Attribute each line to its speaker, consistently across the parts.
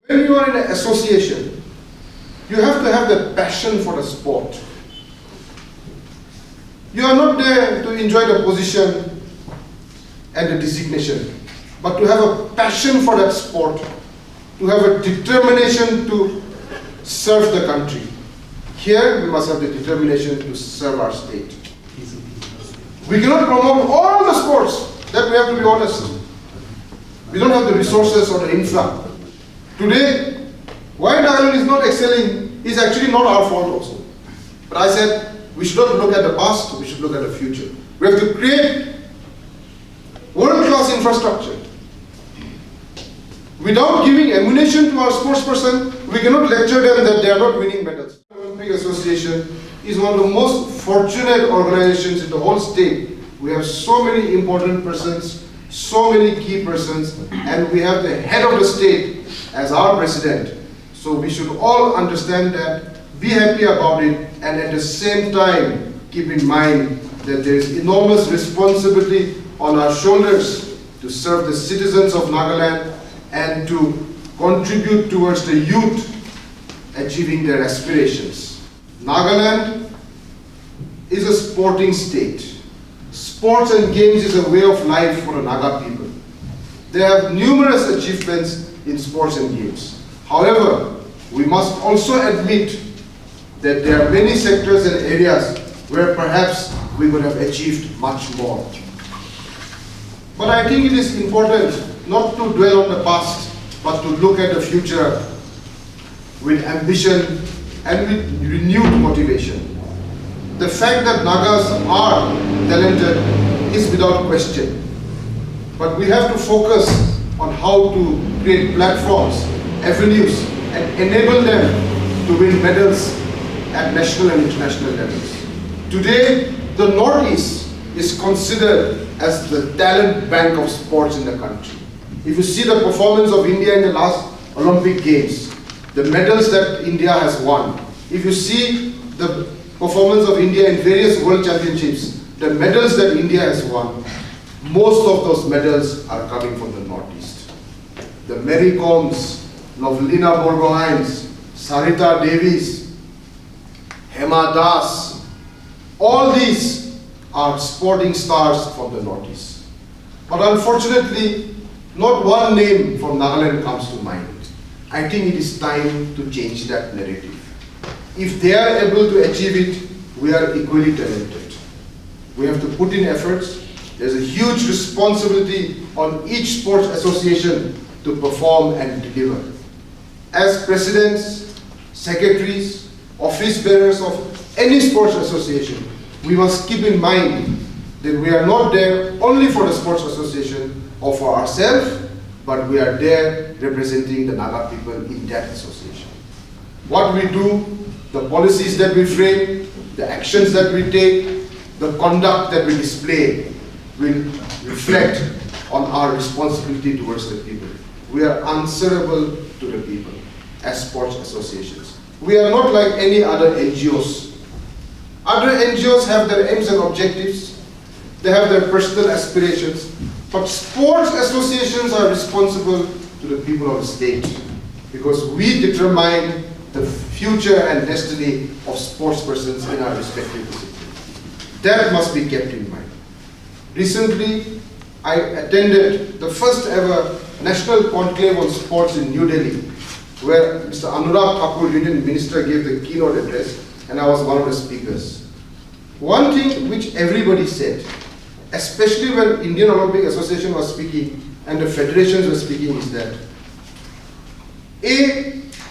Speaker 1: When you are in an association, you have to have the passion for the sport. You are not there to enjoy the position and the designation, but to have a passion for that sport, to have a determination to serve the country. Here, we must have the determination to serve our state. We cannot promote all the sports, that we have to be honest. We don't have the resources or the infra. Today, why Nagaland is not excelling is actually not our fault also. But I said, we should not look at the past, we should look at the future. We have to create world-class infrastructure. Without giving ammunition to our sportsperson, we cannot lecture them that they are not winning medals. The Olympic Association is one of the most fortunate organizations in the whole state. We have so many important persons, so many key persons, and we have the head of the state as our president. So we should all understand that, be happy about it, and at the same time keep in mind that there is enormous responsibility on our shoulders to serve the citizens of Nagaland and to contribute towards the youth achieving their aspirations. Nagaland is a sporting state. Sports and games is a way of life for the Naga people. They have numerous achievements in sports and games. However, we must also admit that there are many sectors and areas where perhaps we could have achieved much more. But I think it is important not to dwell on the past, but to look at the future with ambition and with renewed motivation. The fact that Nagas are talented is without question. But we have to focus on how to create platforms, avenues, and enable them to win medals at national and international levels. Today, the Northeast is considered as the talent bank of sports in the country. If you see the performance of India in the last Olympic Games, the medals that India has won, if you see the performance of India in various world championships, the medals that India has won, most of those medals are coming from the Northeast. The Mary Combs, Novelina Borgohains, Sarita Davies, Hema Das, all these are sporting stars from the Northeast. But unfortunately, not one name from Nagaland comes to mind. I think it is time to change that narrative. If they are able to achieve it, we are equally talented. We have to put in efforts. There's a huge responsibility on each sports association to perform and deliver. As presidents, secretaries, office bearers of any sports association, we must keep in mind that we are not there only for the sports association or for ourselves, but we are there representing the Naga people in that association. What we do, the policies that we frame, the actions that we take, the conduct that we display will reflect on our responsibility towards the people. We are answerable to the people as sports associations. We are not like any other NGOs. Other NGOs have their aims and objectives. They have their personal aspirations. But sports associations are responsible to the people of the state because we determine the future and destiny of sports persons in our respective disciplines. That must be kept in mind. Recently, I attended the first ever National Conclave on Sports in New Delhi, where Mr. Anurag Thakur, Union Minister, gave the keynote address, and I was one of the speakers. One thing which everybody said, especially when Indian Olympic Association was speaking and the federations were speaking, is that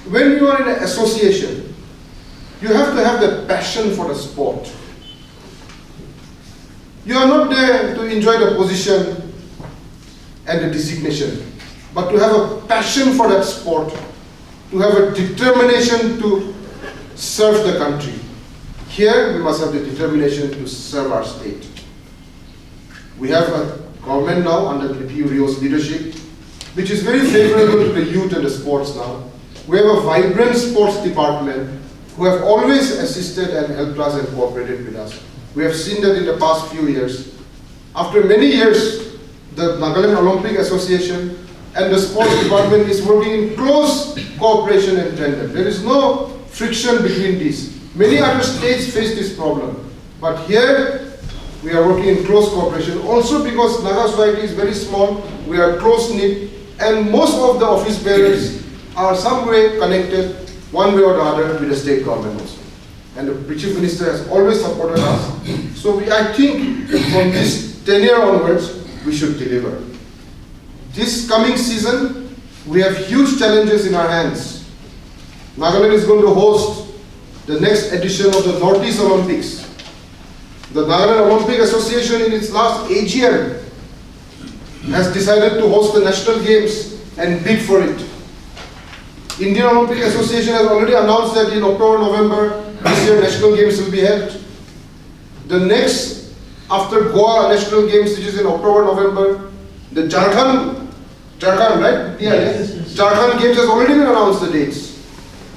Speaker 1: when you are in an association, you have to have the passion for the sport. You are not there to enjoy the position and the designation, but to have a passion for that sport, to have a determination to serve the country. Here, we must have the determination to serve our state. We have a government now under P.U. Rio's leadership, which is very favorable to the youth and the sports now. We have a vibrant sports department who have always assisted and helped us and cooperated with us. We have seen that in the past few years. After many years, the Nagaland Olympic Association and the sports department is working in close cooperation and tandem. There is no friction between these. Many other states face this problem. But here, we are working in close cooperation. Also because Naga society is very small, we are close-knit, and most of the office bearers are some way connected, one way or the other, with the state government also. And the Chief Minister has always supported us. So I think from this tenure onwards, we should deliver. This coming season, we have huge challenges in our hands. Nagaland is going to host the next edition of the Northeast Olympics. The Nagaland Olympic Association in its last AGM has decided to host the national games and bid for it. Indian Olympic Association has already announced that in October, November, this year national games will be held. The next, after Goa national games, which is in October, November, the Jharkhand, right? Yes. Jharkhand games has already been announced the dates.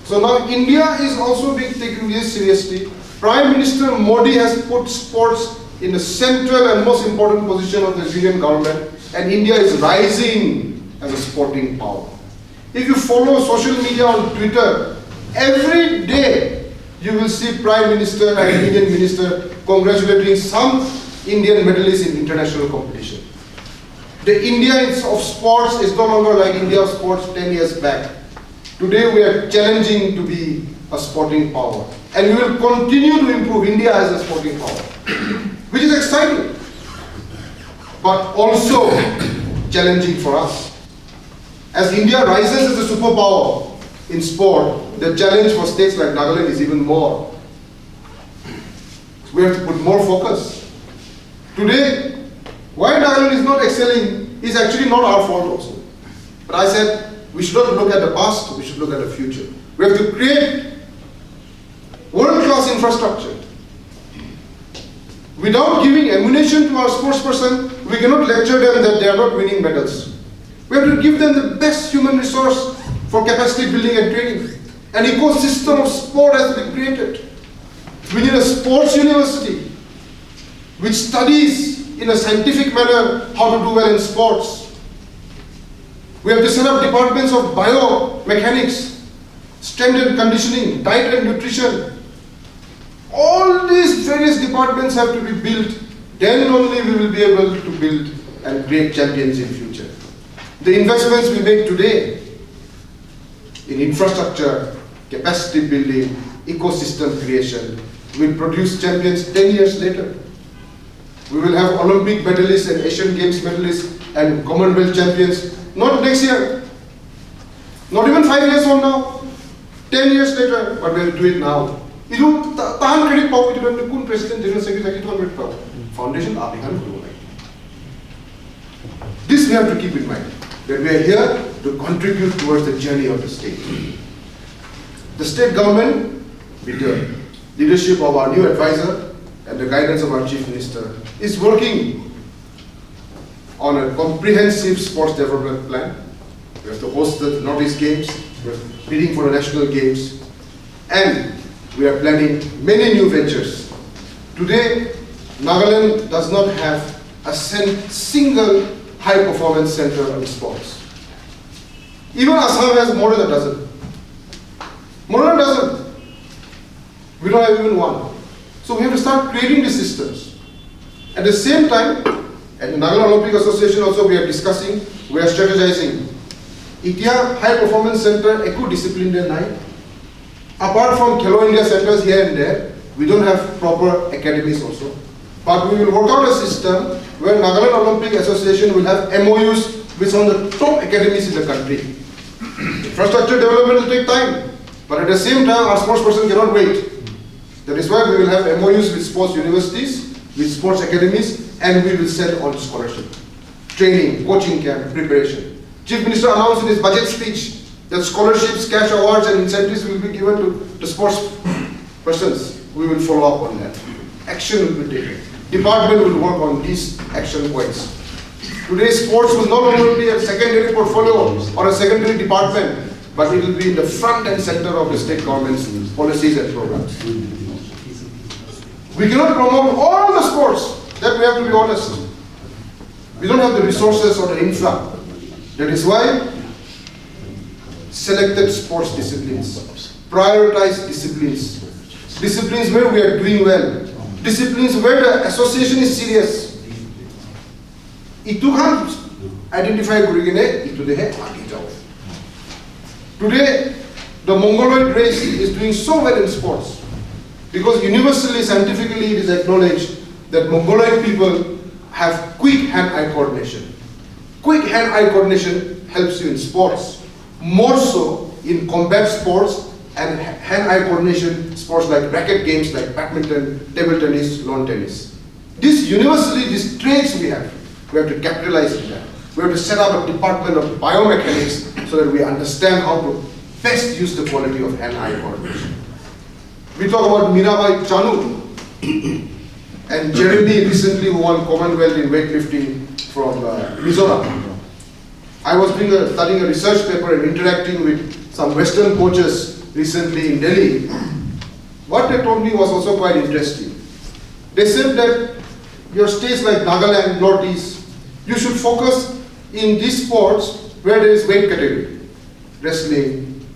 Speaker 1: So now India is also being taken very seriously. Prime Minister Modi has put sports in the central and most important position of the Union government, and India is rising as a sporting power. If you follow social media on Twitter, every day you will see Prime Minister and Indian Minister congratulating some Indian medalists in international competition. The India of sports is no longer like India of sports 10 years back. Today we are challenging to be a sporting power. And we will continue to improve India as a sporting power, which is exciting, but also challenging for us. As India rises as a superpower in sport, the challenge for states like Nagaland is even more. We have to put more focus. Today, why Nagaland is not excelling is actually not our fault also. But I said, we should not look at the past, we should look at the future. We have to create world-class infrastructure. Without giving ammunition to our sportsperson, we cannot lecture them that they are not winning medals. We have to give them the best human resource for capacity building and training. An ecosystem of sport has been created. We need a sports university which studies in a scientific manner how to do well in sports. We have to set up departments of biomechanics, strength and conditioning, diet and nutrition. All these various departments have to be built, then only we will be able to build and create champions in future. The investments we make today in infrastructure, capacity building, ecosystem creation will produce champions 10 years later. We will have Olympic medalists and Asian Games medalists and Commonwealth champions, not next year, not even 5 years from now, 10 years later, but we will do it now. Itu tahan kredit pau itu dan kun presiden general secretary itu kan pau foundation apikan dulu. This we have to keep in mind, that we are here to contribute towards the journey of the state. The state government, with the leadership of our new advisor and the guidance of our chief minister, is working on a comprehensive sports development plan. We have to host the Northeast Games, we are bidding for the national games, and we are planning many new ventures. Today, Nagaland does not have a single high-performance center in sports. Even Assam has more than a dozen. More than a dozen. We don't have even one. So we have to start creating the systems. At the same time, at the Nagaland Olympic Association also we are discussing, we are strategizing. Itia high-performance center, eco-disciplinary night. Apart from Khelo India centers here and there, we don't have proper academies also. But we will work out a system where Nagaland Olympic Association will have MOUs with some of the top academies in the country. Infrastructure development will take time, but at the same time, our sportsperson cannot wait. That is why we will have MOUs with sports universities, with sports academies, and we will send on scholarship, training, coaching camp, preparation. Chief Minister announced in his budget speech that scholarships, cash awards and incentives will be given to the sports persons. We will follow up on that. Action will be taken. Department will work on these action points. Today sports will no longer be a secondary portfolio or a secondary department, but it will be in the front and center of the state government's policies and programs. We cannot promote all the sports, that we have to be honest. We don't have the resources or the infra. That is why selected sports disciplines, prioritize disciplines, disciplines where we are doing well, disciplines where the association is serious. Itu kan identify kurigine itu dehe agi jao. Today, the Mongoloid race is doing so well in sports because universally, scientifically, it is acknowledged that Mongoloid people have quick hand-eye coordination. Quick hand-eye coordination helps you in sports, more so in combat sports and hand-eye coordination sports like racket games like badminton, table tennis, lawn tennis. These universally, these traits we have to capitalize on that. We have to set up a department of biomechanics so that we understand how to best use the quality of hand-eye coordination. We talk about Mirabai Chanu and Jeremy recently won Commonwealth in weightlifting from Mizoram. I was studying a research paper and interacting with some Western coaches recently in Delhi. What they told me was also quite interesting. They said that your states like Nagaland, Northeast, you should focus in these sports where there is weight category. Wrestling,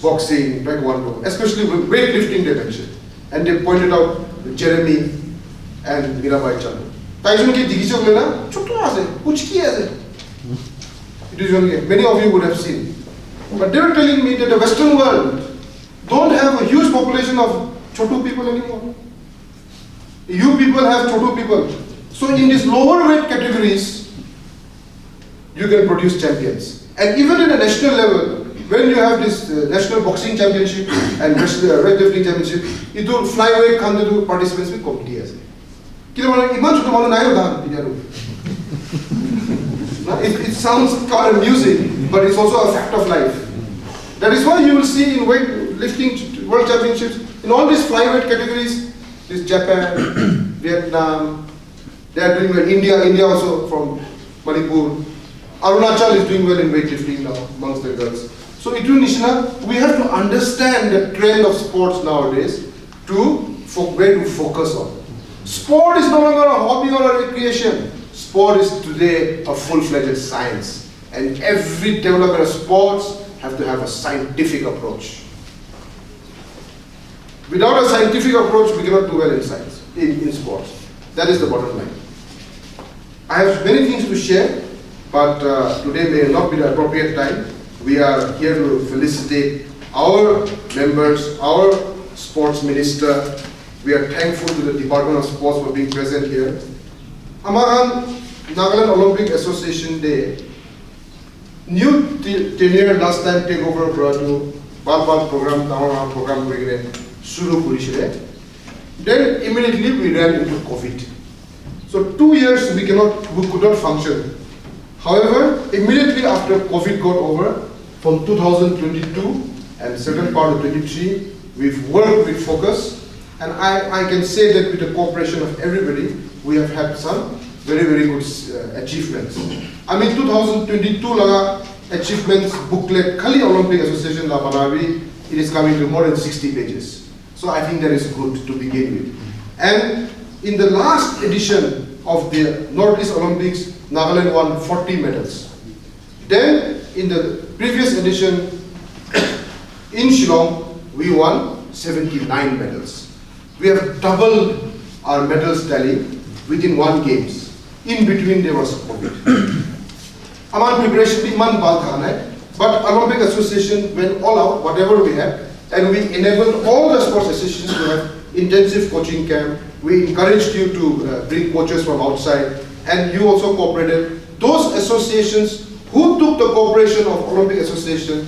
Speaker 1: boxing, taekwondo, especially with weightlifting they mentioned. And they pointed out Jeremy and Mirabai Chanu. Many of you would have seen. But they were telling me that the Western world don't have a huge population of chotu people anymore. You people have chotu people. So in these lower weight categories, you can produce champions. And even in a national level, when you have this national boxing championship and weightlifting championship, you do flyweight can participants with compete. It sounds kind of amusing, but it's also a fact of life. That is why you will see in weightlifting world championships, in all these flyweight categories, this Japan, Vietnam, they are doing well. India also from Manipur. Arunachal is doing well in weightlifting now amongst the girls. So Nishna, we have to understand the trend of sports nowadays where to focus on. Sport is no longer a hobby or a recreation. Sport is today a full-fledged science. And every developer of sports have to have a scientific approach. Without a scientific approach, we cannot do well in science, in sports. That is the bottom line. I have many things to share, but today may not be the appropriate time. We are here to felicitate our members, our sports minister. We are thankful to the Department of Sports for being present here. Amaran Nagaland Olympic Association Day. New tenure last time take over to program shuru. Then immediately we ran into COVID. So 2 years we could not function. However, immediately after COVID got over, from 2022 and second part of 23, we've worked with focus. And I can say that with the cooperation of everybody, we have had some very, very good achievements. I mean, 2022 laga achievements booklet, Khali Olympic Association la banavi, it is coming to more than 60 pages. So I think that is good to begin with. And in the last edition of the Northeast Olympics, Nagaland won 40 medals. Then in the previous edition in Shillong, we won 79 medals. We have doubled our medals tally within 1 games. In between there was COVID. Our preparation be man but Olympic Association went all out, whatever we had, and we enabled all the sports associations to have intensive coaching camp. We encouraged you to bring coaches from outside, and you also cooperated. Those associations who took the cooperation of Olympic Association,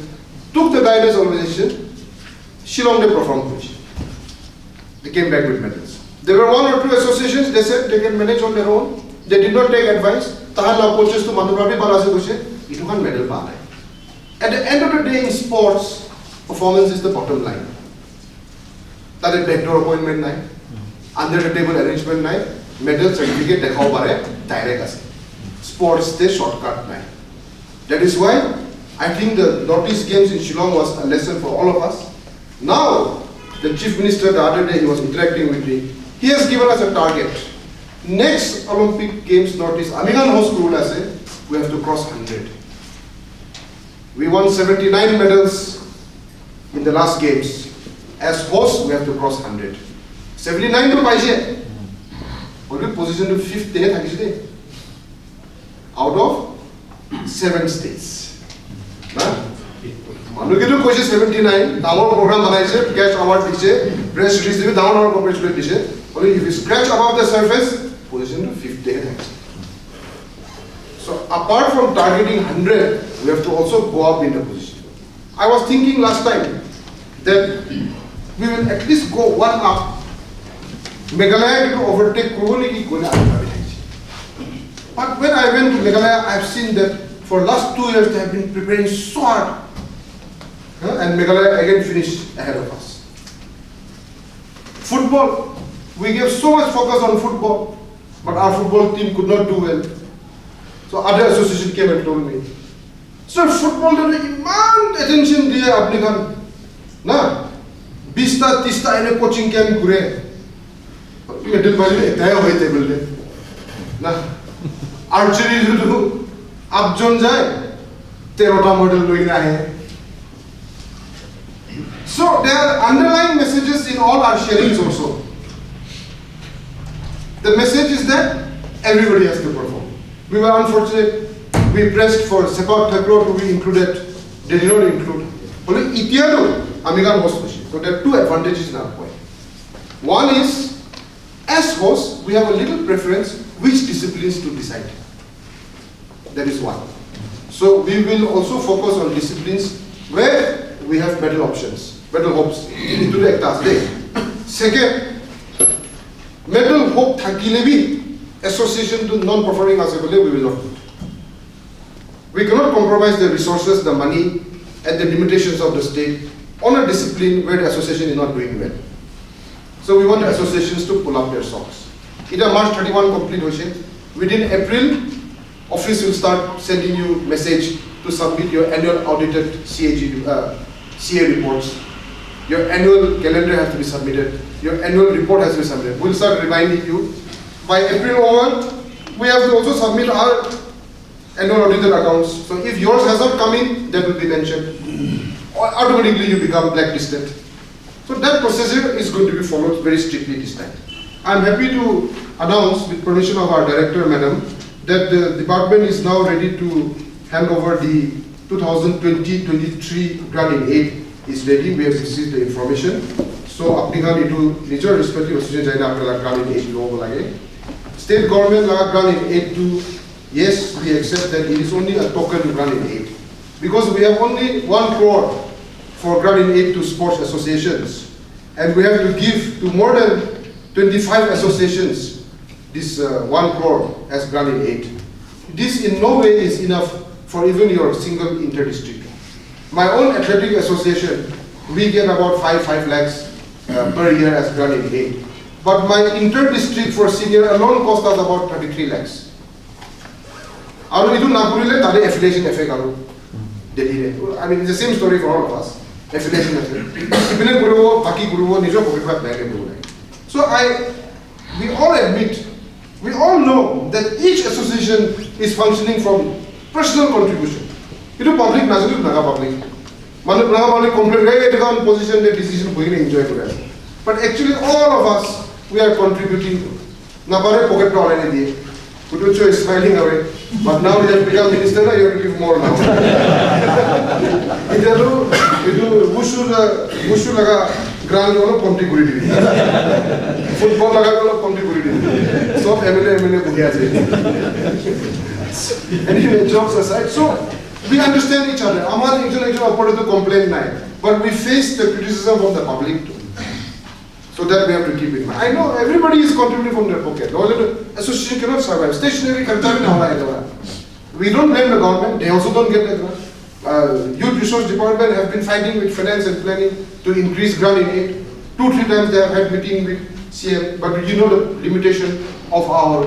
Speaker 1: took the guidance of organization, Shillong they performed. They came back with medals. There were 1 or 2 associations, they said they can manage on their own. They did not take advice. Tahala coaches to Manduprabi Balase Goshe, it took medal paale. At the end of the day in sports, performance is the bottom line. That is backdoor appointment nai, under the table arrangement nai, medal certificate dekhao pare, direct ase. Sports the shortcut nai. That is why I think the Northeast Games in Shillong was a lesson for all of us. Now, the Chief Minister the other day, he was interacting with me. He has given us a target. Next Olympic Games Northeast, Amigan Host Kurula say, we have to cross 100. We won 79 medals in the last games. As host, we have to cross 100. 79 to paise. Only position to 5th day. Out of 7 states. Manukitu koise 79. Damar program banaise, cash award diche, press release dibe, damar congratulate diche. Only if you scratch above the surface, position to 5th day. So apart from targeting 100, we have to also go up in the position. I was thinking last time that we will at least go 1 up. Meghalaya to overtake Kohima ki koi na. But when I went to Meghalaya, I have seen that for last 2 years they have been preparing so hard. And Meghalaya again finished ahead of us. Football, we gave so much focus on football, but our football team could not do well. So other association came and told me, sir, football demand attention diye apne kan. Na, 20 30 ene coaching camp gure. Medal bali etaya hoye table le. Na, archery do up jon jay 13ta medal loi na hai. So there are underlying messages in all our sharings also. The message is that everybody has to perform. We were unfortunate. We pressed for sepak takraw to be included. They did not include. Only itiado amigan host machine. So there are 2 advantages in our point. One is, as hosts, we have a little preference which disciplines to decide. That is one. So we will also focus on disciplines where we have medal options, medal hopes into the task day. Second, medal hope thakile association to non-performing assembly we will not do. We cannot compromise the resources, the money, and the limitations of the state on a discipline where the association is not doing well. So we want the associations to pull up their socks. Either March 31 complete hoise. Within April, office will start sending you message to submit your annual audited CA reports. Your annual calendar has to be submitted. Your annual report has to be submitted. We'll start reminding you. By April onward, we have to also submit our annual audited accounts. So if yours has not come in, that will be mentioned. Automatically you become blacklisted. So that procedure is going to be followed very strictly this time. I am happy to announce, with permission of our director, madam, that the department is now ready to hand over the 2020-23 grant in aid is ready. We have received the information. So applican into nature respective association jaina apnala grant in aid lobo lage. State government laga grant in aid to, yes, we accept that it is only a token grant in aid. Because we have only 1 crore for grant in aid to sports associations. And we have to give to more than 25 associations this 1 crore as grant in aid. This in no way is enough for even your single inter-district. My own athletic association, we get about 5 lakhs per year as grant in aid. But my inter-district for senior alone cost us about 33 lakhs. I mean, affiliation effect. I mean, it's the same story for all of us. Affiliation effect. So we all admit, we all know that each association is functioning from personal contribution. It is public, not public. Public complain, position, the decision, we enjoy together. But actually, all of us, we are contributing. Napare pocket already. Kutucho is smiling away. But now he has become minister, you have to give more now. Wushu laga grand contribute. Football laga contribute. So MLA anyway, jokes aside. So we understand each other. Amar to complain now. But we face the criticism from the public too. So that we have to keep in mind. I know everybody is contributing from their pocket. The association cannot survive. Stationary we don't blame the government. They also don't get the grant. Youth Resource Department have been fighting with finance and planning to increase grant in aid. 2-3 times they have had meeting with CM. But you know the limitation of our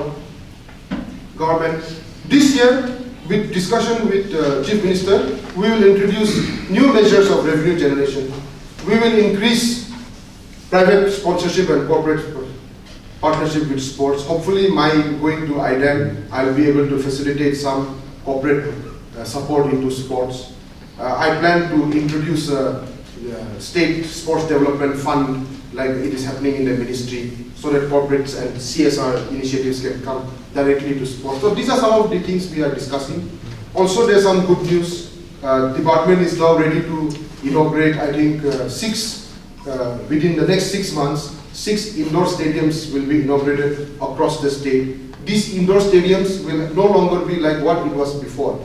Speaker 1: government. This year, with discussion with Chief Minister, we will introduce new measures of revenue generation. We will increase private sponsorship and corporate partnership with sports. Hopefully, my going to IDAM, I'll be able to facilitate some corporate support into sports. I plan to introduce a state sports development fund like it is happening in the ministry, so that corporates and CSR initiatives can come directly to sports. So these are some of the things we are discussing. Also, there's some good news. Department is now ready to inaugurate, I think, within the next 6 months, 6 indoor stadiums will be inaugurated across the state. These indoor stadiums will no longer be like what it was before.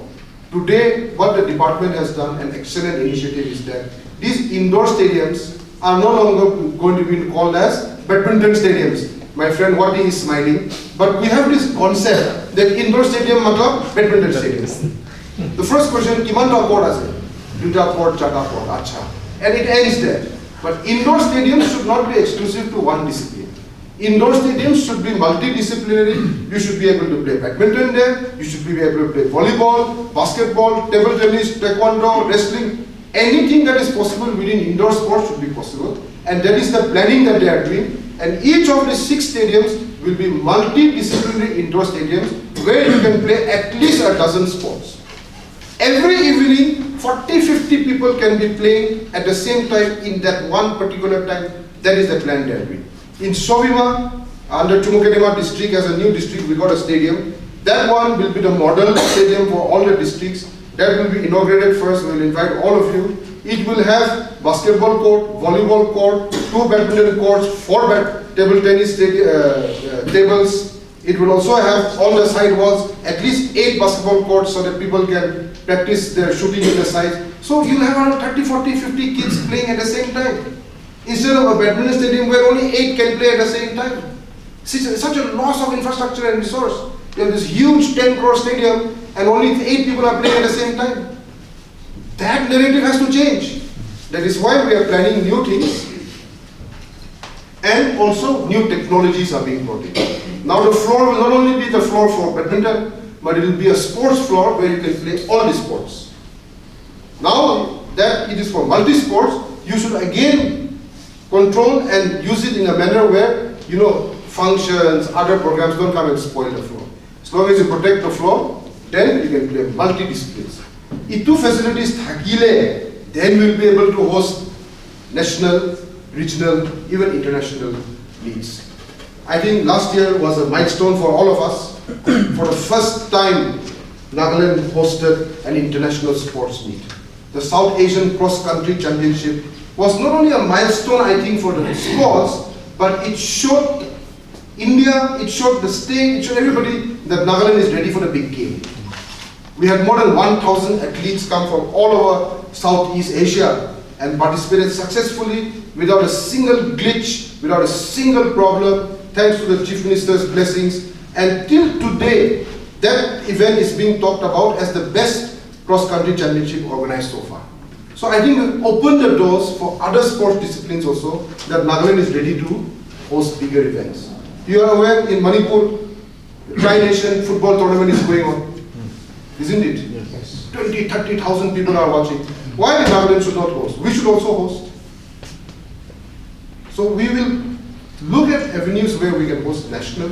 Speaker 1: Today, what the department has done, an excellent initiative, is that these indoor stadiums are no longer going to be called as badminton stadiums. My friend Wati is smiling, but we have this concept that indoor stadium matlab badminton stadium. The first question, kimanta court ase? 2 court, 4 court, acha. And it ends there. But indoor stadiums should not be exclusive to one discipline. Indoor stadiums should be multidisciplinary. You should be able to play badminton there, you should be able to play volleyball, basketball, table tennis, taekwondo, wrestling. Anything that is possible within indoor sports should be possible. And that is the planning that they are doing. And each of the 6 stadiums will be multidisciplinary indoor stadiums where you can play at least a dozen sports. Every evening, 40-50 people can be playing at the same time in that one particular time. That is the plan they are doing. In Kohima, under Kohima district, as a new district, we got a stadium. That one will be the model stadium for all the districts. That will be inaugurated first. We will invite all of you. It will have basketball court, volleyball court, 2 badminton courts, 4 table tennis tables. It will also have on the side walls at least 8 basketball courts so that people can practice their shooting in the sides. So you'll have around 30, 40, 50 kids playing at the same time. Instead of a badminton stadium where only 8 can play at the same time. Such a loss of infrastructure and resource. You have this huge 10 crore stadium and only 8 people are playing at the same time. That narrative has to change. That is why we are planning new things. And also new technologies are being brought in. Now the floor will not only be the floor for badminton, but it will be a sports floor where you can play all the sports. Now that it is for multi-sports, you should again control and use it in a manner where, you know, functions, other programs don't come and spoil the floor. As long as you protect the floor, then you can play multi-disciplines. If 2 facilities thakile, then we will be able to host national, regional, even international meets. I think last year was a milestone for all of us. For the first time, Nagaland hosted an international sports meet. The South Asian Cross Country Championship was not only a milestone, I think, for the sports, but it showed India, it showed the state, it showed everybody that Nagaland is ready for the big game. We had more than 1,000 athletes come from all over Southeast Asia and participated successfully without a single glitch, without a single problem, thanks to the Chief Minister's blessings. And till today, that event is being talked about as the best cross-country championship organized so far. So I think we'll open the doors for other sports disciplines also, that Nagaland is ready to host bigger events. You are aware, in Manipur, the Tri-Nation football tournament is going on. Isn't it? Yes. 20, 30,000 people are watching. Why the Nagaland should not host? We should also host. So we will look at avenues where we can host national,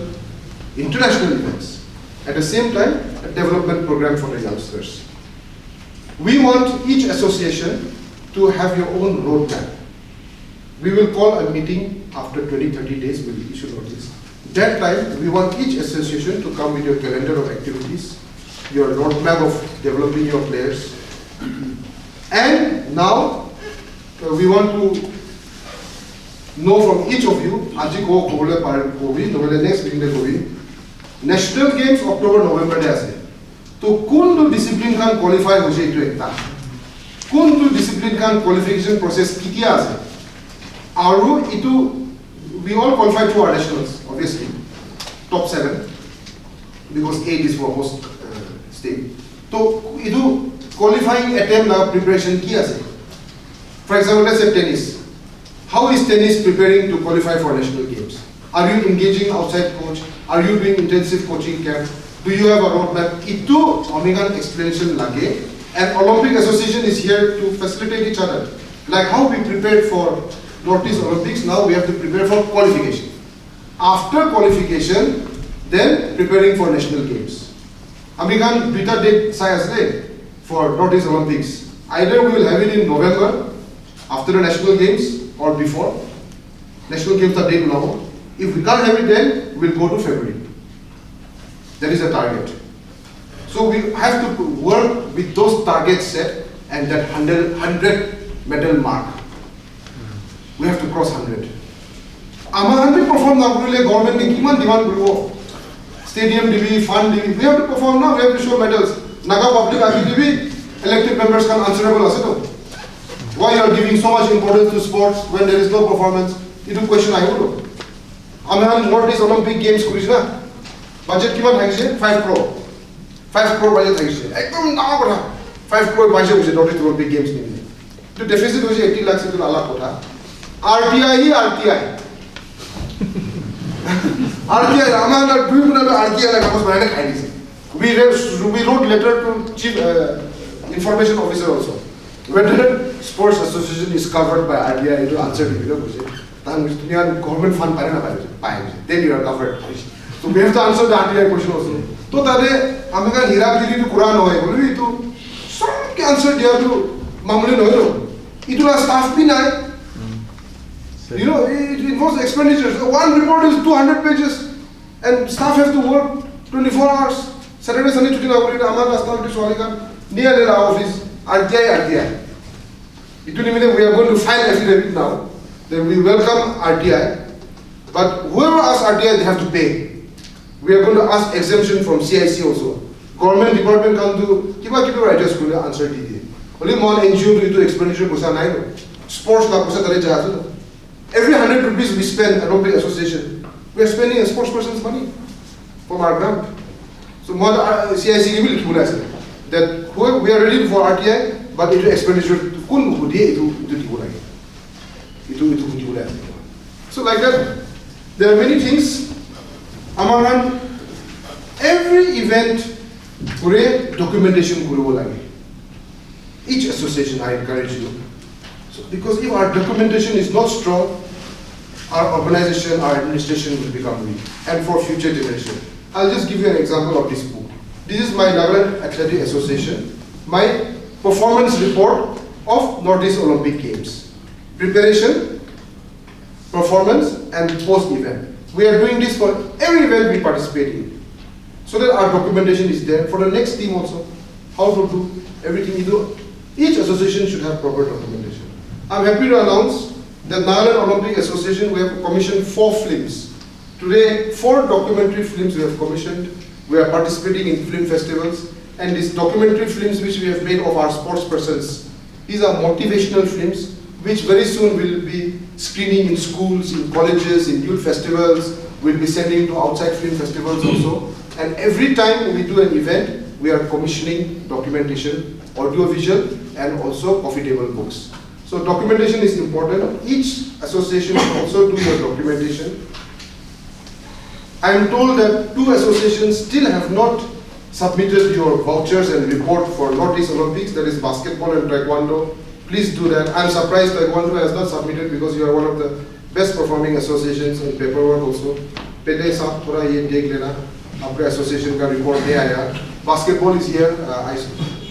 Speaker 1: international events. At the same time, a development program for the youngsters. We want each association to have your own roadmap. We will call a meeting after 20, 30 days, we will issue notice. That time, we want each association to come with your calendar of activities, your roadmap of developing your players. And now, we want to know from each of you, next meeting, National Games October, November, so which discipline can qualify? Which discipline can qualification process? We all qualify through our nationals, obviously. Top 7, because 8 is for host state. So, qualifying attempt preparation. For example, let's say tennis. How is tennis preparing to qualify for national games? Are you engaging outside coach? Are you doing intensive coaching camp? Do you have a roadmap? Itu Omegan explanation lage. And Olympic Association is here to facilitate each other. Like how we prepared for Northeast Olympics, now we have to prepare for qualification. After qualification, then preparing for national games. Omegan Bita did Sayas Day for Northeast Olympics. Either we will have it in November, after the National Games, or before. National Games are date now. If we can't have it then, we'll go to February. That is a target. So we have to work with those targets set and that 100 medal mark. We have to cross 100. Our 100 perform now, government ni kiman demand kuro. Stadium DB, fund DB. We have to perform now. We have to show medals. Naga public IBDB, elected members can answerable as why you are giving so much importance to sports when there is no performance? It is a question I would know. Aman Northeast Olympic Games Kurishna. Budget kiman haise? 5 crore. 5 crore budget haise. Ekdom na kotha. 5 crore budget haise Northeast Olympic Games ni. The deficit was 80 lakhs into Allah kotha. RTI RTI. RTI Aman do you know RTI like was banana khai. We wrote letter to Chief Information Officer also. Whether Sports Association is covered by RBI, to answer the government fund, then you are covered. So we have to answer the RBI question also. So that American Hiragiri to Quran to some answer there to Mamuli no. It will staff be nine. You know, it involves expenditures. One report is 200 pages, and staff have to work 24 hours. Saturday, Sunday, Chutti na kori. Amar staff to Swalikan near the office. RTI. It will mean that we are going to file affidavit now. Then we welcome RTI, but whoever asks RTI, they have to pay. We are going to ask exemption from CIC also. Government department can do. Kiba writers could answer DD. Only one NGO to do expenditure kusa nai. Sports na kusa tare jahazu. Every 100 rupees we spend at Olympic Association, we are spending a sports person's money from our grant. So more CIC will kill us. That we are ready for RTI, but it is expenditure to kun hudi itu diulai. Itu diulai. So like that, there are many things. Amaran, every event, pure documentation kuru lagi. Each association, I encourage you. So because if our documentation is not strong, our organization, our administration will become weak, and for future generation. I'll just give you an example of this book. This is my Nagaland Athletic Association, my performance report of Northeast Olympic Games. Preparation, performance, and post-event. We are doing this for every event we participate in. So that our documentation is there for the next team also. How to do everything you do. Each association should have proper documentation. I'm happy to announce that Nagaland Olympic Association, we have commissioned 4 films. Today, 4 documentary films we have commissioned. We are participating in film festivals, and these documentary films which we have made of our sports persons, these are motivational films which very soon will be screening in schools, in colleges, in youth festivals. We'll be sending to outside film festivals also. And every time we do an event, we are commissioning documentation, audiovisual, and also coffee table books. So documentation is important. Each association should also do your documentation. I am told that 2 associations still have not submitted your vouchers and report for Northeast Olympics, that is basketball and taekwondo. Please do that. I am surprised taekwondo has not submitted because you are one of the best performing associations in paperwork also. Pehle saab thoda ye dekh lena. Aapka association ka report nahi aaya. Basketball is here.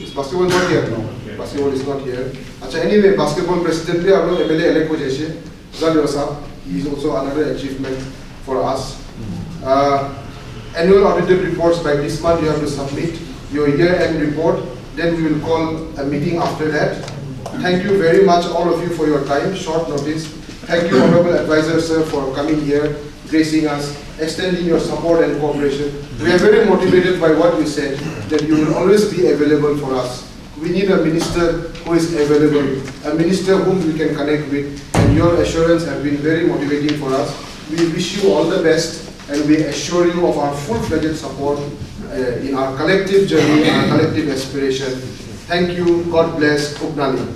Speaker 1: Is basketball not here? No. Basketball is not here. Acha, anyway, basketball president bhi aap log MLA elect ho jaise. Zalio saab. He is also another achievement for us. Annual audited reports by this month you have to submit your year-end report. Then we will call a meeting after that. Thank you very much all of you for your time, short notice. Thank you Honorable Advisor sir for coming here, gracing us, extending your support and cooperation. We are very motivated by what you said, that you will always be available for us. We need a minister who is available, a minister whom we can connect with, and your assurance have been very motivating for us. We wish you all the best, and we assure you of our full-fledged support in our collective journey, our collective aspiration. Thank you. God bless. Upnali.